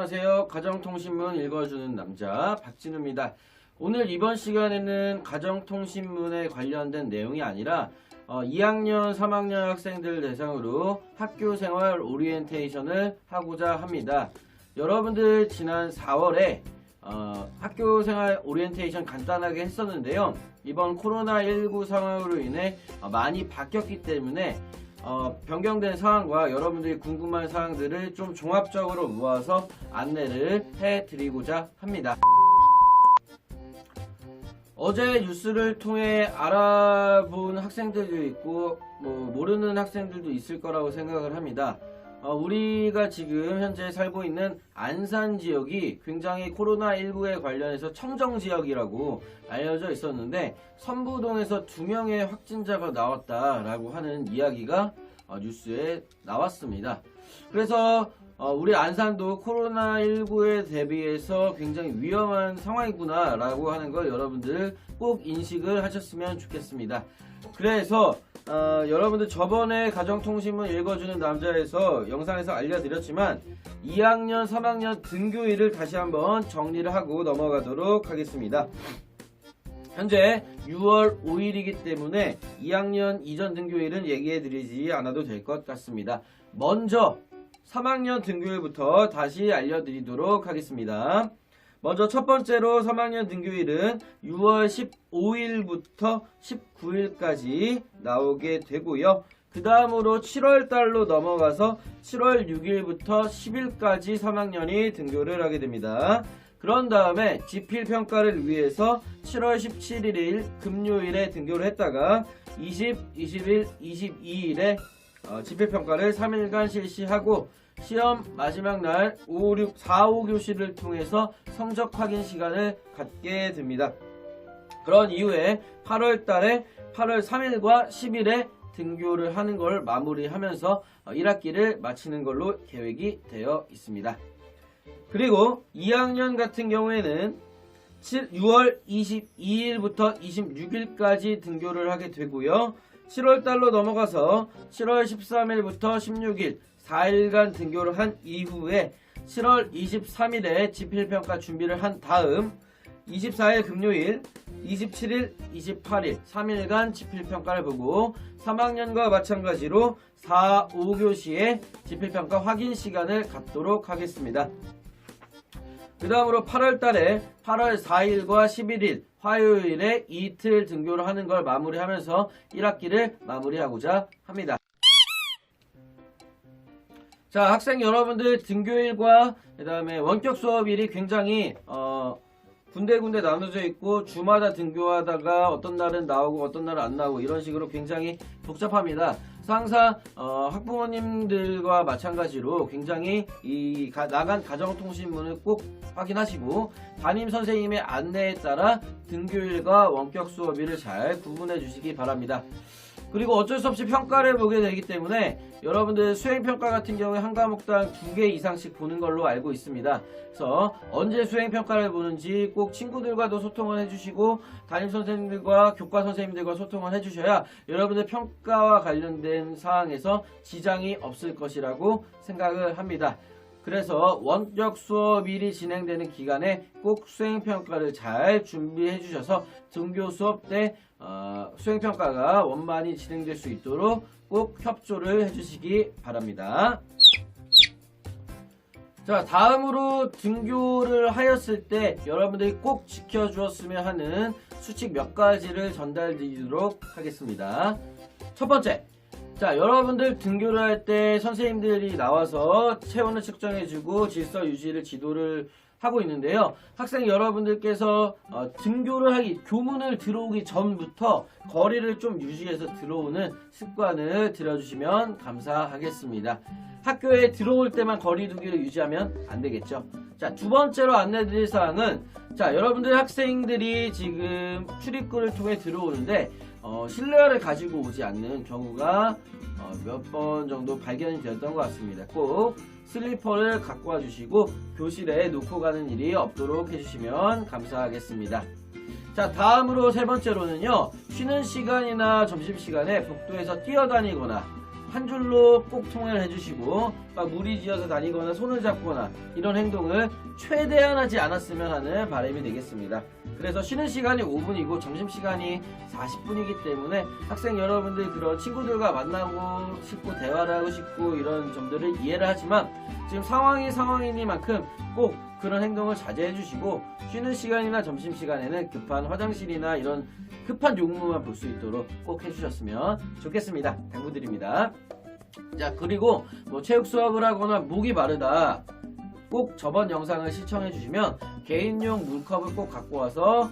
안녕하세요. 가정통신문 읽어주는 남자 박진우입니다. 오늘 이번 시간에는 가정통신문에 관련된 내용이 아니라 2학년, 3학년 학생들 대상으로 학교생활 오리엔테이션을 하고자 합니다. 여러분들 지난 4월에 학교생활 오리엔테이션 간단하게 했었는데요. 이번 코로나19 상황으로 인해 많이 바뀌었기 때문에 변경된 상황과 여러분들이 궁금한 사항들을 좀 종합적으로 모아서 안내를 해드리고자 합니다. 어제 뉴스를 통해 알아본 학생들도 있고 모르는 학생들도 있을 거라고 생각을 합니다. 우리가 지금 현재 살고 있는 안산 지역이 굉장히 코로나19에 관련해서 청정지역이라고 알려져 있었는데 선부동에서 2명의 확진자가 나왔다라고 하는 이야기가 뉴스에 나왔습니다. 그래서 우리 안산도 코로나19에 대비해서 굉장히 위험한 상황이구나 라고 하는 걸 여러분들 꼭 인식을 하셨으면 좋겠습니다. 그래서 여러분들 저번에 가정통신문 읽어주는 남자에서 영상에서 알려드렸지만 2학년, 3학년 등교일을 다시 한번 정리를 하고 넘어가도록 하겠습니다. 현재 6월 5일이기 때문에 2학년 이전 등교일은 얘기해드리지 않아도 될 것 같습니다. 먼저 3학년 등교일부터 다시 알려드리도록 하겠습니다. 먼저 첫 번째로 3학년 등교일은 6월 15일부터 19일까지 나오게 되고요. 그 다음으로 7월달로 넘어가서 7월 6일부터 10일까지 3학년이 등교를 하게 됩니다. 그런 다음에 지필평가를 위해서 7월 17일 금요일에 등교를 했다가 20, 21, 22일에 지필평가를 3일간 실시하고 시험 마지막 날 4, 5교시를 통해서 성적 확인 시간을 갖게 됩니다. 그런 이후에 8월 달에 8월 3일과 10일에 등교를 하는 걸 마무리하면서 1학기를 마치는 걸로 계획이 되어 있습니다. 그리고 2학년 같은 경우에는 6월 22일부터 26일까지 등교를 하게 되고요. 7월 달로 넘어가서 7월 13일부터 16일 4일간 등교를 한 이후에 7월 23일에 지필평가 준비를 한 다음 24일 금요일, 27일, 28일 3일간 지필평가를 보고 3학년과 마찬가지로 4, 5교시에 지필평가 확인 시간을 갖도록 하겠습니다. 그 다음으로 8월 달에 8월 4일과 11일 화요일에 이틀 등교를 하는 걸 마무리하면서 1학기를 마무리하고자 합니다. 자, 학생 여러분들 등교일과 그 다음에 원격 수업일이 굉장히 군데군데 나눠져 있고 주마다 등교하다가 어떤 날은 나오고 어떤 날은 안 나오고 이런 식으로 굉장히 복잡합니다. 그래서 항상 학부모님들과 마찬가지로 굉장히 나간 가정통신문을 꼭 확인하시고 담임선생님의 안내에 따라 등교일과 원격 수업일을 잘 구분해 주시기 바랍니다. 그리고 어쩔 수 없이 평가를 보게 되기 때문에 여러분들 수행평가 같은 경우에 한 과목당 2개 이상씩 보는 걸로 알고 있습니다. 그래서 언제 수행평가를 보는지 꼭 친구들과도 소통을 해주시고 담임선생님들과 교과선생님들과 소통을 해주셔야 여러분들 평가와 관련된 사항에서 지장이 없을 것이라고 생각을 합니다. 그래서 원격 수업일이 진행되는 기간에 꼭 수행평가를 잘 준비해 주셔서 등교 수업 때 수행평가가 원만히 진행될 수 있도록 꼭 협조를 해주시기 바랍니다. 자, 다음으로 등교를 하였을 때 여러분들이 꼭 지켜주었으면 하는 수칙 몇 가지를 전달드리도록 하겠습니다. 첫 번째, 자, 여러분들 등교를 할 때 선생님들이 나와서 체온을 측정해주고 질서 유지를 지도를 하고 있는데요. 학생 여러분들께서 등교를 하기, 교문을 들어오기 전부터 거리를 좀 유지해서 들어오는 습관을 들여주시면 감사하겠습니다. 학교에 들어올 때만 거리 두기를 유지하면 안 되겠죠. 자, 두 번째로 안내드릴 사항은, 자, 여러분들 학생들이 지금 출입구를 통해 들어오는데 실내화를 가지고 오지 않는 경우가 몇 번 정도 발견이 되었던 것 같습니다. 꼭 슬리퍼를 갖고 와주시고 교실에 놓고 가는 일이 없도록 해주시면 감사하겠습니다. 자, 다음으로 세 번째로는요, 쉬는 시간이나 점심시간에 복도에서 뛰어다니거나 한 줄로 꼭 통행을 해주시고 막 무리지어서 다니거나 손을 잡거나 이런 행동을 최대한 하지 않았으면 하는 바람이 되겠습니다. 그래서 쉬는 시간이 5분이고 점심시간이 40분이기 때문에 학생 여러분들 그런 친구들과 만나고 싶고 대화를 하고 싶고 이런 점들을 이해를 하지만 지금 상황이 상황이니만큼 꼭 그런 행동을 자제해 주시고 쉬는 시간이나 점심시간에는 급한 화장실이나 이런 급한 용무만 볼 수 있도록 꼭 해주셨으면 좋겠습니다. 당부드립니다. 자, 그리고 뭐 체육 수업을 하거나 목이 마르다 꼭 저번 영상을 시청해 주시면 개인용 물컵을 꼭 갖고 와서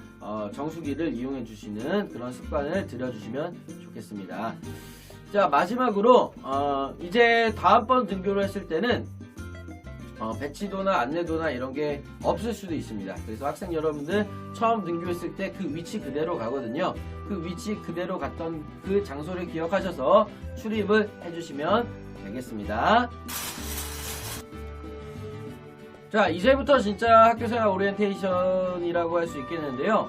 정수기를 이용해 주시는 그런 습관을 들여주시면 좋겠습니다. 자, 마지막으로 이제 다음번 등교를 했을 때는 배치도나 안내도나 이런 게 없을 수도 있습니다. 그래서 학생 여러분들 처음 등교했을 때 그 위치 그대로 가거든요. 그 위치 그대로 갔던 그 장소를 기억하셔서 출입을 해주시면 되겠습니다. 자, 이제부터 진짜 학교생활 오리엔테이션이라고 할 수 있겠는데요.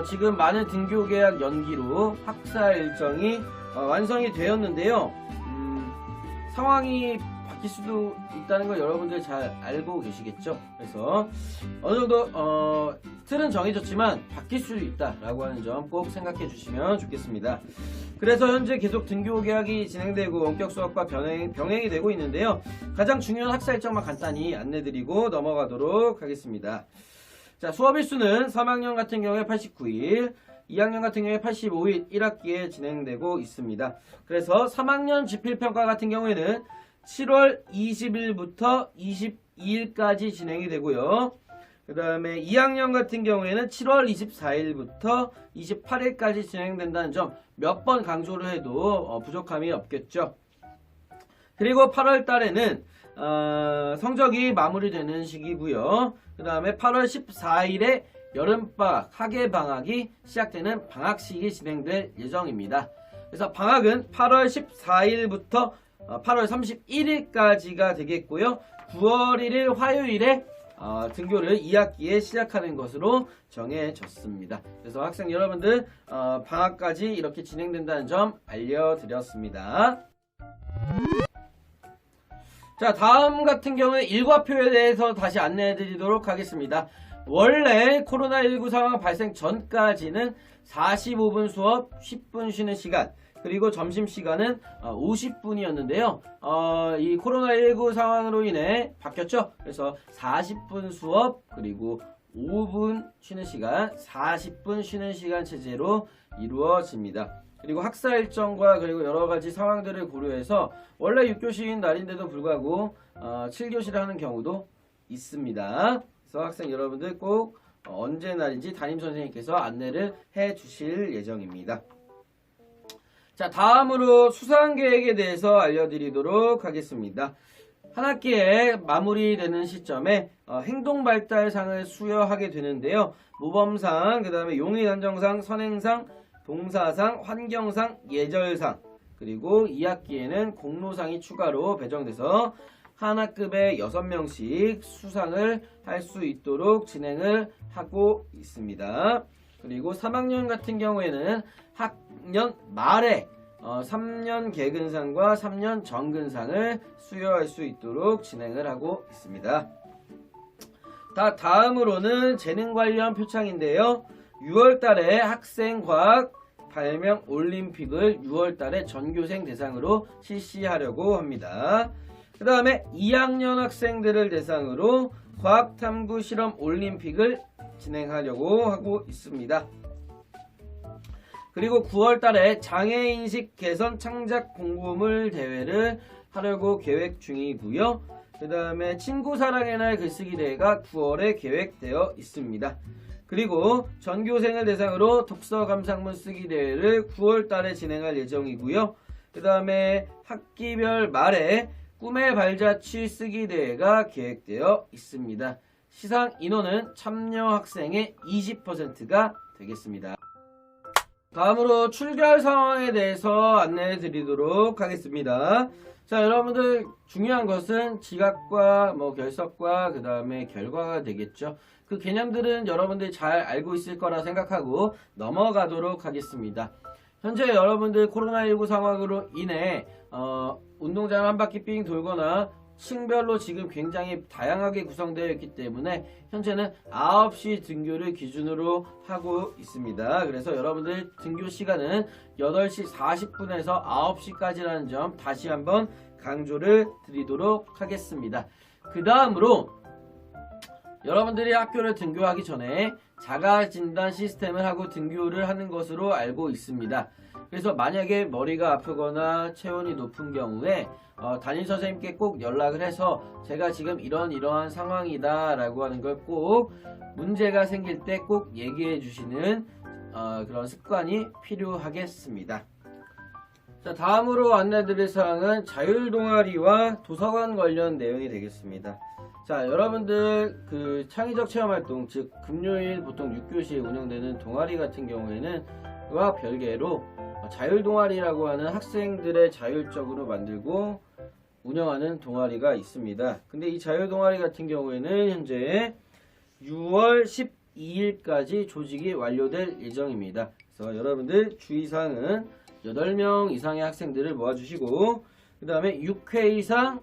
지금 많은 등교 계약 연기로 학사 일정이 완성이 되었는데요. 상황이 바뀔 수도 있다는 걸 여러분들 잘 알고 계시겠죠. 그래서 어느 정도 틀은 정해졌지만 바뀔 수도 있다라고 하는 점 꼭 생각해 주시면 좋겠습니다. 그래서 현재 계속 등교 계약이 진행되고 원격 수업과 병행이 되고 있는데요. 가장 중요한 학사 일정만 간단히 안내드리고 넘어가도록 하겠습니다. 자, 수업 일수는 3학년 같은 경우에 89일, 2학년 같은 경우에 85일 1학기에 진행되고 있습니다. 그래서 3학년 지필평가 같은 경우에는 7월 20일부터 22일까지 진행이 되고요. 그 다음에 2학년 같은 경우에는 7월 24일부터 28일까지 진행된다는 점 몇 번 강조를 해도 부족함이 없겠죠. 그리고 8월 달에는 성적이 마무리되는 시기고요. 그 다음에 8월 14일에 여름방학, 학예방학이 시작되는 방학식이 진행될 예정입니다. 그래서 방학은 8월 14일부터 8월 31일까지가 되겠고요. 9월 1일 화요일에 등교를 2학기에 시작하는 것으로 정해졌습니다. 그래서 학생 여러분들 방학까지 이렇게 진행된다는 점 알려드렸습니다. 자, 다음 같은 경우에 일과표에 대해서 다시 안내해드리도록 하겠습니다. 원래 코로나19 상황 발생 전까지는 45분 수업, 10분 쉬는 시간, 그리고 점심시간은 50분이었는데요. 이 코로나19 상황으로 인해 바뀌었죠. 그래서 40분 수업, 그리고 5분 쉬는 시간, 40분 쉬는 시간 체제로 이루어집니다. 그리고 학사 일정과 그리고 여러가지 상황들을 고려해서 원래 6교시인 날인데도 불구하고 7교시를 하는 경우도 있습니다. 그래서 학생 여러분들 꼭 언제 날인지 담임선생님께서 안내를 해 주실 예정입니다. 자, 다음으로 수상계획에 대해서 알려드리도록 하겠습니다. 한 학기에 마무리되는 시점에 행동발달상을 수여하게 되는데요. 모범상, 그 다음에 용의단정상, 선행상, 봉사상, 환경상, 예절상, 그리고 2학기에는 공로상이 추가로 배정돼서 한 학급에 6명씩 수상을 할 수 있도록 진행을 하고 있습니다. 그리고 3학년 같은 경우에는 학년 말에 3년 개근상과 3년 정근상을 수여할 수 있도록 진행을 하고 있습니다. 다음으로는 재능 관련 표창인데요. 6월달에 학생과학 발명 올림픽을 6월달에 전교생 대상으로 실시하려고 합니다. 그 다음에 2학년 학생들을 대상으로 과학탐구 실험 올림픽을 진행하려고 하고 있습니다. 그리고 9월달에 장애인식 개선 창작 공부물 대회를 하려고 계획 중이고요. 그 다음에 친구 사랑의 날 글쓰기 대회가 9월에 계획되어 있습니다. 그리고 전교생을 대상으로 독서 감상문 쓰기 대회를 9월달에 진행할 예정이고요. 그 다음에 학기별 말에 꿈의 발자취 쓰기 대회가 계획되어 있습니다. 시상 인원은 참여 학생의 20%가 되겠습니다. 다음으로 출결 상황에 대해서 안내해 드리도록 하겠습니다. 자, 여러분들 중요한 것은 지각과 결석과 그 다음에 결과가 되겠죠. 그 개념들은 여러분들이 잘 알고 있을 거라 생각하고 넘어가도록 하겠습니다. 현재 여러분들 코로나19 상황으로 인해 운동장 한 바퀴 삥 돌거나 층별로 지금 굉장히 다양하게 구성되어 있기 때문에 현재는 9시 등교를 기준으로 하고 있습니다. 그래서 여러분들 등교 시간은 8시 40분에서 9시까지라는 점 다시 한번 강조를 드리도록 하겠습니다. 그 다음으로 여러분들이 학교를 등교하기 전에 자가진단 시스템을 하고 등교를 하는 것으로 알고 있습니다. 그래서 만약에 머리가 아프거나 체온이 높은 경우에 담임선생님께 꼭 연락을 해서 제가 지금 이러한 상황이다 라고 하는 걸 꼭 문제가 생길 때 꼭 얘기해 주시는 그런 습관이 필요하겠습니다. 자, 다음으로 안내드릴 사항은 자율동아리와 도서관 관련 내용이 되겠습니다. 자, 여러분들 그 창의적 체험활동, 즉 금요일 보통 6교시에 운영되는 동아리 같은 경우에는 와 별개로 자율동아리라고 하는 학생들의 자율적으로 만들고 운영하는 동아리가 있습니다. 근데 이 자율동아리 같은 경우에는 현재 6월 12일까지 조직이 완료될 예정입니다. 그래서 여러분들 주의사항은 8명 이상의 학생들을 모아주시고 그 다음에 6회 이상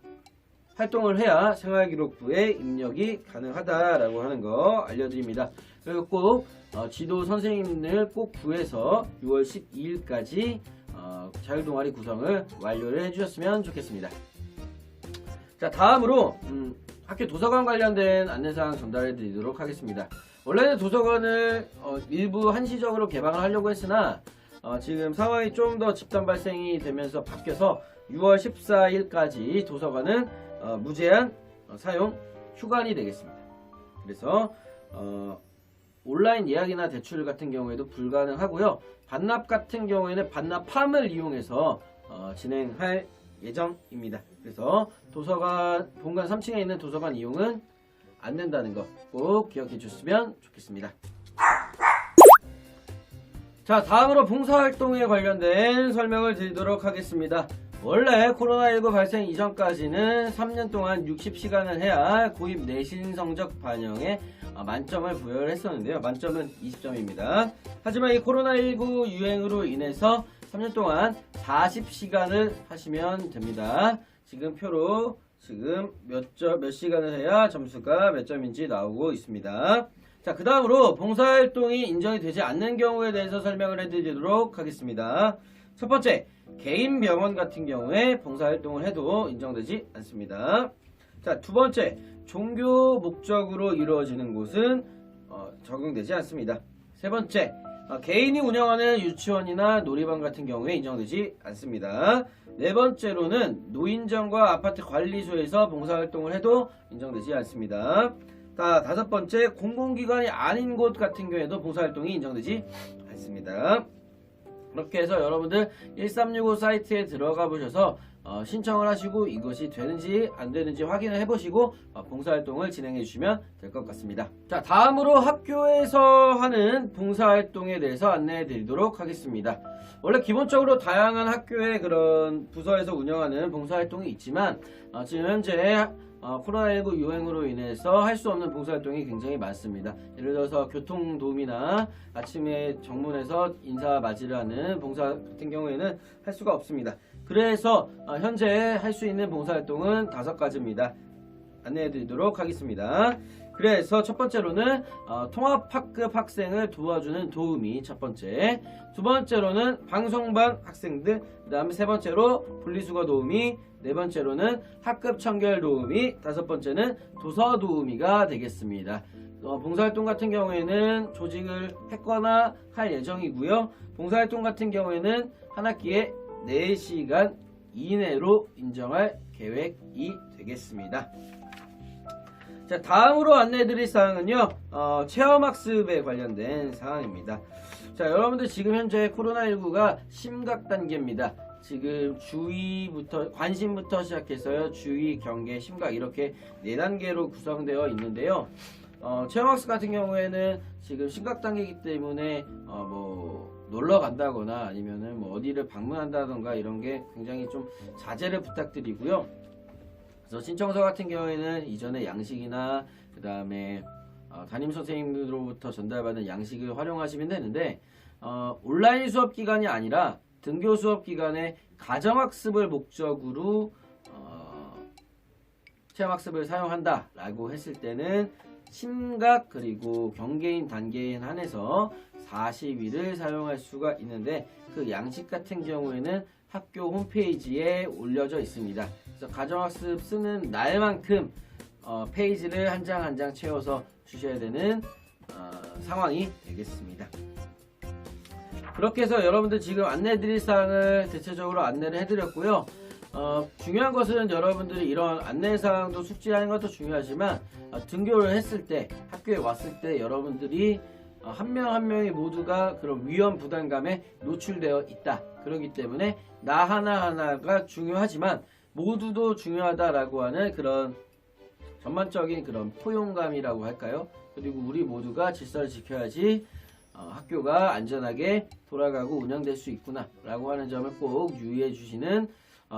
활동을 해야 생활기록부에 입력이 가능하다라고 하는 거 알려드립니다. 그리고 꼭 지도 선생님을 꼭 구해서 6월 12일까지 자율동아리 구성을 완료를 해주셨으면 좋겠습니다. 자, 다음으로 학교 도서관 관련된 안내사항 전달해 드리도록 하겠습니다. 원래는 도서관을 일부 한시적으로 개방을 하려고 했으나 지금 상황이 좀 더 집단 발생이 되면서 바뀌어서 6월 14일까지 도서관은 무제한 사용 휴관이 되겠습니다. 그래서 온라인 예약이나 대출 같은 경우에도 불가능하고요. 반납 같은 경우에는 반납함을 이용해서 진행할 예정입니다. 그래서 도서관 본관 3층에 있는 도서관 이용은 안 된다는 거 꼭 기억해 주셨으면 좋겠습니다. 자, 다음으로 봉사활동에 관련된 설명을 드리도록 하겠습니다. 원래 코로나19 발생 이전까지는 3년 동안 60시간을 해야 고입 내신 성적 반영에 만점을 부여를 했었는데요. 만점은 20점입니다. 하지만 이 코로나19 유행으로 인해서 3년 동안 40시간을 하시면 됩니다. 지금 표로 지금 몇 시간을 해야 점수가 몇 점인지 나오고 있습니다. 자, 그 다음으로 봉사활동이 인정이 되지 않는 경우에 대해서 설명을 해드리도록 하겠습니다. 첫 번째, 개인 병원 같은 경우에 봉사활동을 해도 인정되지 않습니다. 자, 두 번째, 종교 목적으로 이루어지는 곳은 적용되지 않습니다. 세 번째, 개인이 운영하는 유치원이나 놀이방 같은 경우에 인정되지 않습니다. 네 번째로는 노인정과 아파트 관리소에서 봉사활동을 해도 인정되지 않습니다. 다섯 번째, 공공기관이 아닌 곳 같은 경우에도 봉사활동이 인정되지 않습니다. 그렇게 해서 여러분들 1365 사이트에 들어가 보셔서 신청을 하시고 이것이 되는지 안 되는지 확인을 해보시고 봉사활동을 진행해 주시면 될 것 같습니다. 자, 다음으로 학교에서 하는 봉사활동에 대해서 안내해 드리도록 하겠습니다. 원래 기본적으로 다양한 학교의 그런 부서에서 운영하는 봉사활동이 있지만 지금 현재 코로나19 유행으로 인해서 할 수 없는 봉사활동이 굉장히 많습니다. 예를 들어서 교통도우미나 아침에 정문에서 인사 맞이를 하는 봉사 같은 경우에는 할 수가 없습니다. 그래서 현재 할 수 있는 봉사활동은 5가지입니다. 안내해 드리도록 하겠습니다. 그래서 첫 번째로는 통합학급 학생을 도와주는 도우미 첫 번째, 두 번째로는 방송반 학생들, 그 다음에 세 번째로 분리수거 도우미, 네 번째로는 학급 청결 도우미, 다섯 번째는 도서 도우미가 되겠습니다. 봉사활동 같은 경우에는 조직을 했거나 할 예정이고요. 봉사활동 같은 경우에는 한 학기에 4시간 이내로 인정할 계획이 되겠습니다. 자, 다음으로 안내해드릴 사항은요, 체험학습에 관련된 사항입니다. 자, 여러분들 지금 현재 코로나19가 심각 단계입니다. 지금 주의부터, 관심부터 시작해서요, 주의, 경계, 심각 이렇게 4단계로 구성되어 있는데요. 체험학습 같은 경우에는 지금 심각 단계이기 때문에 놀러 간다거나 아니면은 어디를 방문한다던가 이런 게 굉장히 좀 자제를 부탁드리고요. 그래서 신청서 같은 경우에는 이전에 양식이나 그 다음에 담임 선생님으로부터 전달받은 양식을 활용하시면 되는데 온라인 수업 기간이 아니라 등교 수업 기간에 가정학습을 목적으로 체험학습을 사용한다라고 했을 때는 심각 그리고 경계인 단계인 한해서 40일을 사용할 수가 있는데 그 양식 같은 경우에는 학교 홈페이지에 올려져 있습니다. 그래서 가정학습 쓰는 날만큼 페이지를 한 장 한 장 채워서 주셔야 되는 상황이 되겠습니다. 그렇게 해서 여러분들 지금 안내드릴 사항을 대체적으로 안내를 해드렸고요. 중요한 것은 여러분들이 이런 안내사항도 숙지하는 것도 중요하지만 등교를 했을 때 학교에 왔을 때 여러분들이 한 명 한 명이 모두가 그런 위험 부담감에 노출되어 있다. 그렇기 때문에 나 하나하나가 중요하지만 모두도 중요하다라고 하는 그런 전반적인 그런 포용감이라고 할까요? 그리고 우리 모두가 질서를 지켜야지 학교가 안전하게 돌아가고 운영될 수 있구나 라고 하는 점을 꼭 유의해 주시는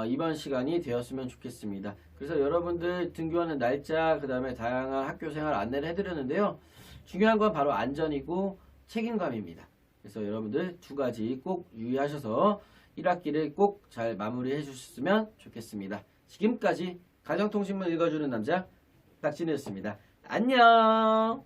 이번 시간이 되었으면 좋겠습니다. 그래서 여러분들 등교하는 날짜 그 다음에 다양한 학교생활 안내를 해드렸는데요. 중요한 건 바로 안전이고 책임감입니다. 그래서 여러분들 두 가지 꼭 유의하셔서 1학기를 꼭 잘 마무리해 주셨으면 좋겠습니다. 지금까지 가정통신문 읽어주는 남자 박진우였습니다. 안녕.